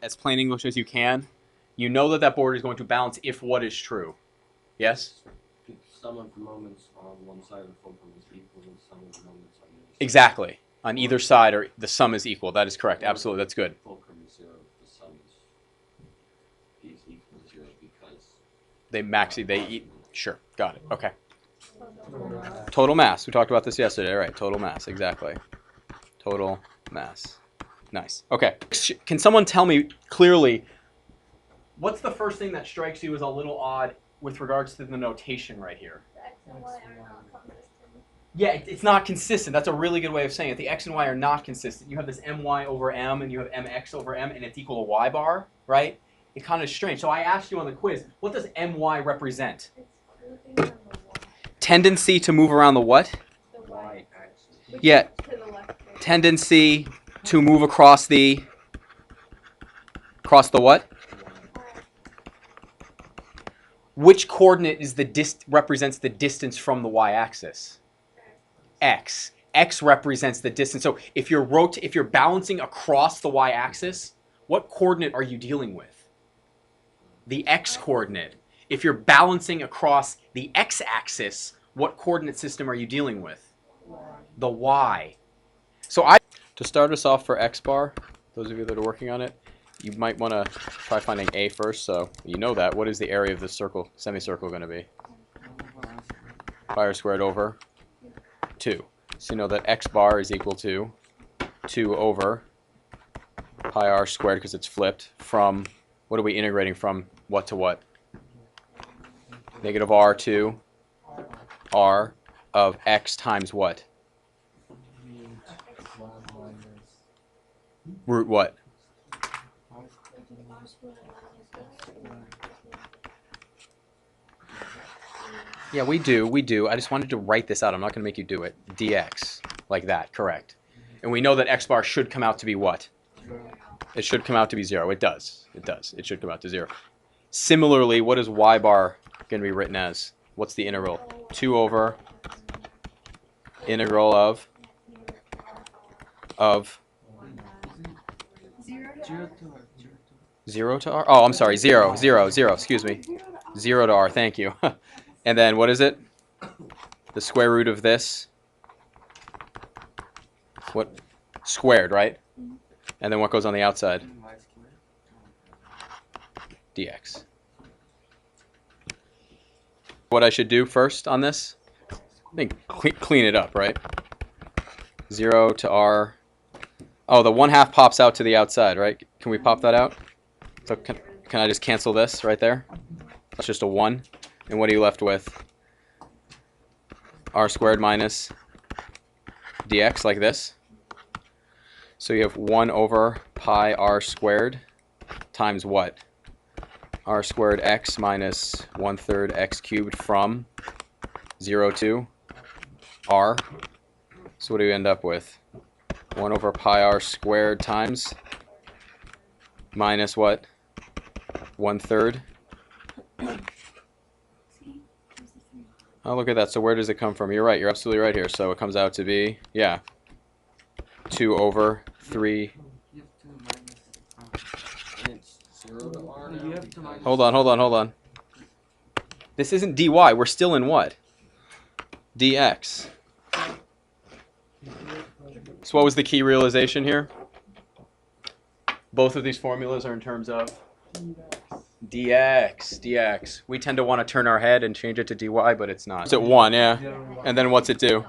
as plain English as you can, you know that that board is going to balance if what is true. Yes? The sum of the moments on one side of the fulcrum is equal to the sum of the moments on the other side. Exactly. On either side, or the sum is equal. That is correct. Absolutely. That's good. The fulcrum is 0. The sum is equal to 0 because They eat. Sure. Got it. Okay. Total mass. We talked about this yesterday. All right. Total mass. Exactly. Total mass. Nice. Okay. Can someone tell me clearly what's the first thing that strikes you as a little odd with regards to the notation right here? The X and Y are not consistent. Yeah, it's not consistent. That's a really good way of saying it. The X and Y are not consistent. You have this my over m and you have mx over m and it's equal to y bar, right? It kind of strange. So I asked you on the quiz, what does my represent? It's moving on the Y. Tendency to move around the what? The Y axis. Which Yeah. is to the left. Tendency to move across the what? Which coordinate is represents the distance from the y-axis? X. X represents the distance. So if you're balancing across the y-axis, what coordinate are you dealing with? The x coordinate. If you're balancing across the x-axis, what coordinate system are you dealing with? The y. So to start us off for x bar, those of you that are working on it, you might want to try finding a first. So you know that. What is the area of this circle, semicircle, going to be? Pi r squared over 2. So you know that x bar is equal to 2 over pi r squared because it's flipped from, what are we integrating from what to what? Negative r to r of x times what? Root what? Yeah, we do. I just wanted to write this out. I'm not going to make you do it. Dx, like that, correct. And we know that x bar should come out to be what? It should come out to be 0. It does. It should come out to 0. Similarly, what is y bar going to be written as? What's the integral? 2 over integral of 0 to r? Oh, I'm sorry, 0, excuse me. 0 to r, thank you. And then what is it? The square root of this? What? Squared, right? And then what goes on the outside? Dx. What I should do first on this? I think clean it up, right? 0 to r. Oh, the 1/2 pops out to the outside, right? Can we pop that out? So can I just cancel this right there? That's just a 1. And what are you left with? R squared minus dx, like this. So you have 1 over pi r squared times what? R squared x minus 1/3 x cubed from 0 to r. So what do you end up with? 1 over pi r squared times minus what? 1/3. Oh, look at that. So where does it come from? You're right. You're absolutely right here. So it comes out to be, yeah, 2 over 3. Hold on. This isn't dy. We're still in what? Dx. So what was the key realization here? Both of these formulas are in terms of dx. We tend to want to turn our head and change it to dy, but it's not. It's at 1, yeah. And then what's it do?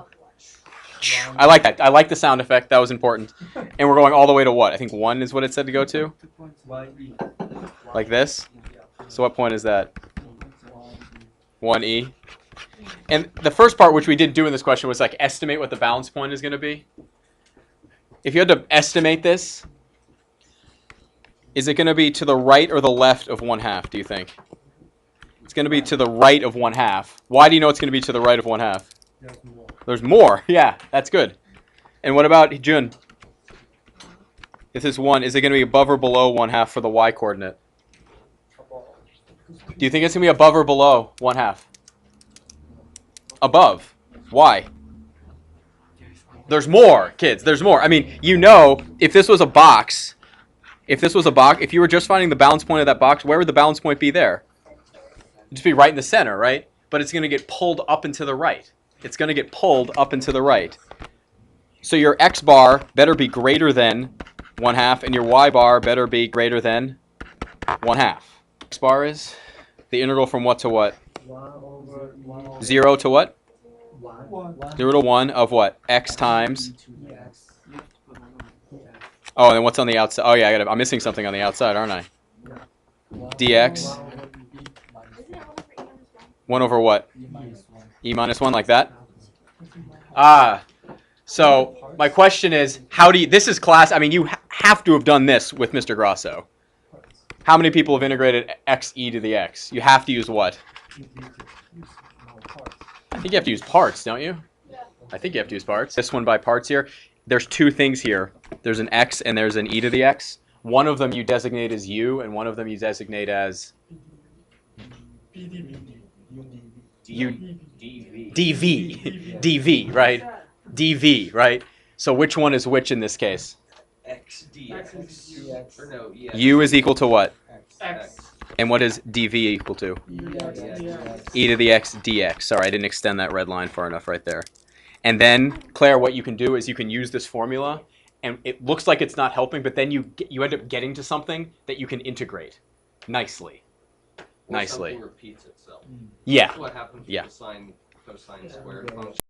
I like that. I like the sound effect. That was important. And we're going all the way to what? I think 1 is what it said to go to. Like this? So what point is that? 1e. And the first part, which we did do in this question, was like estimate what the balance point is going to be. If you had to estimate this, is it going to be to the right or the left of 1/2, do you think? It's going to be to the right of 1/2. Why do you know it's going to be to the right of 1/2? There's more. Yeah, that's good. And what about Jun? If this 1, is it going to be above or below 1/2 for the y coordinate? Do you think it's going to be above or below 1/2? Above. Why? There's more, kids. There's more. I mean, you know, if this was a box, If this was a box, if you were just finding the balance point of that box, where would the balance point be there? It'd just be right in the center, right? But it's going to get pulled up and to the right. It's going to get pulled up and to the right. So your x bar better be greater than 1/2, and your y bar better be greater than 1/2. X bar is the integral from what to what? 0 to what? 0 to 1 of what? X times. Oh, and then what's on the outside? Oh yeah, I'm missing something on the outside, aren't I? Dx. Isn't it 1/e-1? 1 over what? E minus 1, like that? Ah. So my question is, how do you? This is class. I mean, you have to have done this with Mr. Grosso. How many people have integrated x e to the x? You have to use what? I think you have to use parts, don't you? Yeah. I think you have to use parts. This one by parts here. There's two things here. There's an x and there's an e to the x. One of them you designate as u, and one of them you designate as u. dv. dv, right? dv, right? So which one is which in this case? X dx. Or no, yeah. U is equal to what? X. And what is dv equal to? E to the x dx. Sorry, I didn't extend that red line far enough right there. And then, Claire, what you can do is you can use this formula, and it looks like it's not helping, but then you end up getting to something that you can integrate nicely. Or Nicely. something repeats itself. Yeah. That's what happens with Yeah. the sine cosine squared function.